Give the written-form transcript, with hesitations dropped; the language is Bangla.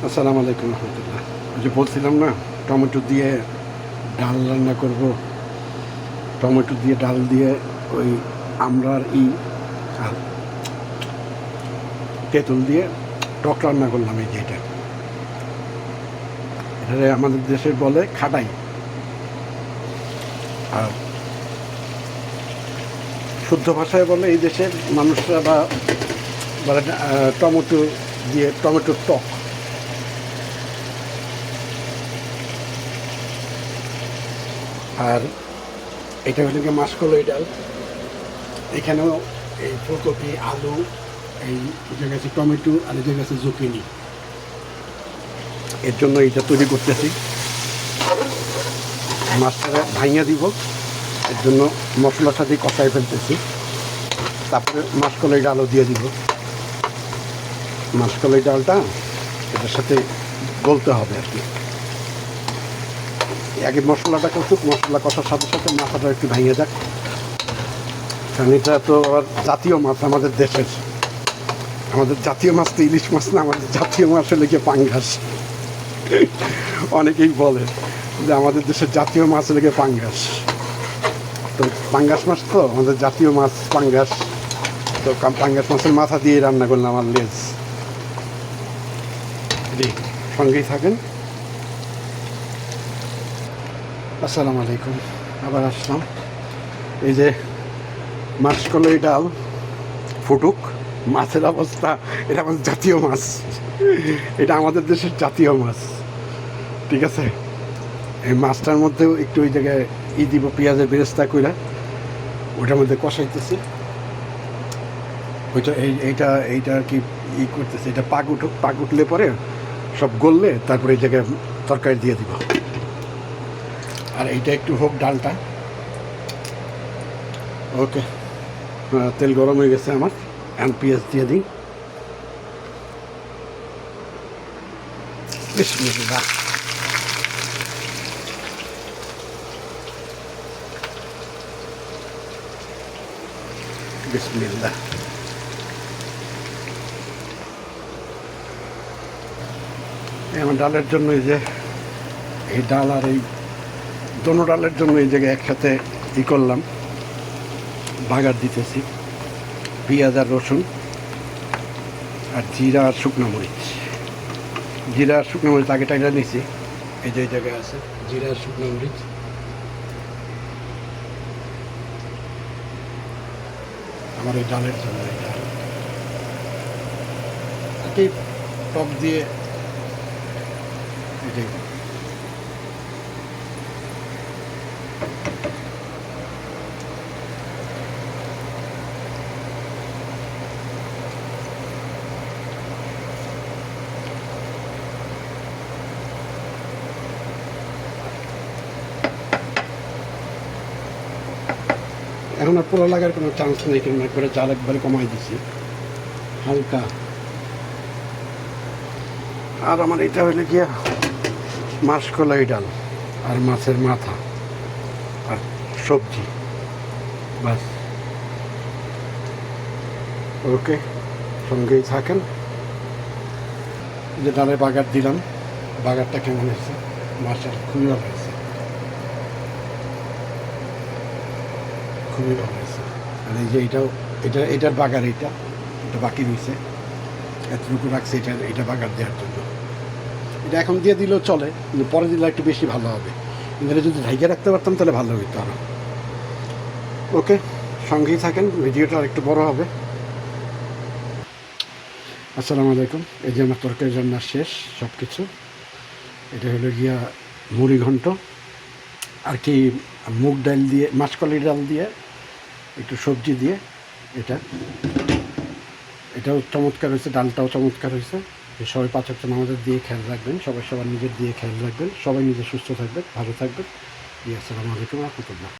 আসসালামু আলাইকুম রহমতুল্লাহ। ওই যে বলছিলাম না, টমেটো দিয়ে ডাল রান্না করব। টমেটো দিয়ে ডাল দিয়ে ওই আমড়ার আর তেঁতুল দিয়ে টক রান্না করলাম। এই যে এটা আমাদের দেশের বলে খাটাই, আর শুদ্ধ ভাষায় বলে এই দেশের মানুষরা বা বলে টমেটো দিয়ে টমেটোর টক। আর এটা হলো গিয়ে মাসকলাই ডাল। এখানেও এই ফুলকপি, আলু, এই জায়গা আছে টমেটো, আর এই জায়গা আছে জুকিনি। এর জন্য এটা তৈরি করতেছি। মাছটা ভাঙিয়ে দিব, এর জন্য মশলার সাথে কষাই ফেলতেছি। তারপরে মাসকলাই ডালও দিয়ে দিব। মাসকলাই ডালটা এটার সাথে গলতে হবে আর কি। আগে মশলাটা কষুক, মশলা কষার সাথে সাথে মাথাটা একটু ভাঙিয়ে যাক, কারণ এটা তো আবার জাতীয় মাছ আমাদের দেশের। আমাদের জাতীয় মাছ তো ইলিশ মাছ না, আমাদের জাতীয় মাছ হলে গিয়ে পাঙ্গাস। অনেকেই বলে যে আমাদের দেশের জাতীয় মাছ হলে গিয়ে পাঙ্গাস। তো পাঙ্গাস মাছ তো আমাদের জাতীয় মাছ পাঙ্গাস। তো পাঙ্গাস মাছের মাথা দিয়ে রান্না করলাম আমার লেজ। সঙ্গেই থাকেন। আসসালামু আলাইকুম, আবার আসলাম। এই যে মাসকলাই ডাল ফুটুক, মাছের অবস্থা। এটা আমাদের জাতীয় মাছ, এটা আমাদের দেশের জাতীয় মাছ, ঠিক আছে। এই মাছটার মধ্যেও একটু ওই জায়গায় দিব, পেঁয়াজের বেরেস্তা কইরা ওইটার মধ্যে কষাইতেছি। ওইটা এইটা আর কি করতেছে, এটা পাক উঠলে পরে সব গললে তারপরে এই জায়গায় তরকারি দিয়ে দিব। আর এইটা একটু হোক ডালটা। ওকে, তেল গরম হয়ে গেছে আমার, এখন পেঁয়াজ দিয়ে দিই। বিসমিল্লাহ। বিসমিল্লাহ। আমার ডালের জন্য এই ডাল আর এই দোনো ডালের জন্য এই জায়গায় একসাথে করলাম, বাগার দিতেছি। পেঁয়াজ আর রসুন আর জিরা আর শুকনো মরিচ। জিরা আর শুকনো মরিচ আগে টাইটা নিছি, এই যে এই জায়গায় আছে জিরা আর শুকনো মরিচ। আমার এই ডালের জন্য এই ডাল টক দিয়ে এই এখন আর পোড়া লাগার কোনো চান্স নেই, কিন্তু একবারে জাল একবারে কমাই দিছি হালকা। আর আমার এটা হলে গিয়া মাসকলাই ডাল আর মাছের মাথা আর সবজি, বাস। ওকে, সঙ্গেই থাকেন। যে ডালে বাগার দিলাম, বাগারটা কেমন হয়েছে? মাশাআল্লাহ, খুবই ভালো হয়েছে, খুবই ভালো হয়েছে। আর এই যে এটার বাগার, এটা বাকি রয়েছে, এতটুকু রাখছে এটা বাগার দেওয়ার জন্য। এটা এখন দিয়ে দিলেও চলে, কিন্তু পরে দিলে একটু বেশি ভালো হবে। কিন্তু যদি ঢাইকে রাখতে পারতাম তাহলে ভালো হইতো আরও। ওকে, সঙ্গেই থাকেন, ভিডিওটা আর একটু বড় হবে। আসসালামু আলাইকুম। এই যে আমার তরকারি রান্না শেষ সব কিছু। এটা হলো গিয়া মুড়ি ঘন্ট আর কি, মুগ ডাল দিয়ে, মাসকলাই ডাল দিয়ে, একটু সবজি দিয়ে। এটাও চমৎকার হয়েছে, ডালটাও চমৎকার হয়েছে। সবাই 5 ওয়াক্ত নামাজ দিয়ে খেয়াল রাখবেন, সবাই সবার নিজের দিয়ে খেয়াল রাখবেন, সবাই নিজে সুস্থ থাকবেন, ভালো থাকবেন। আসসালামু আলাইকুম ওয়া রাহমাতুল্লাহ।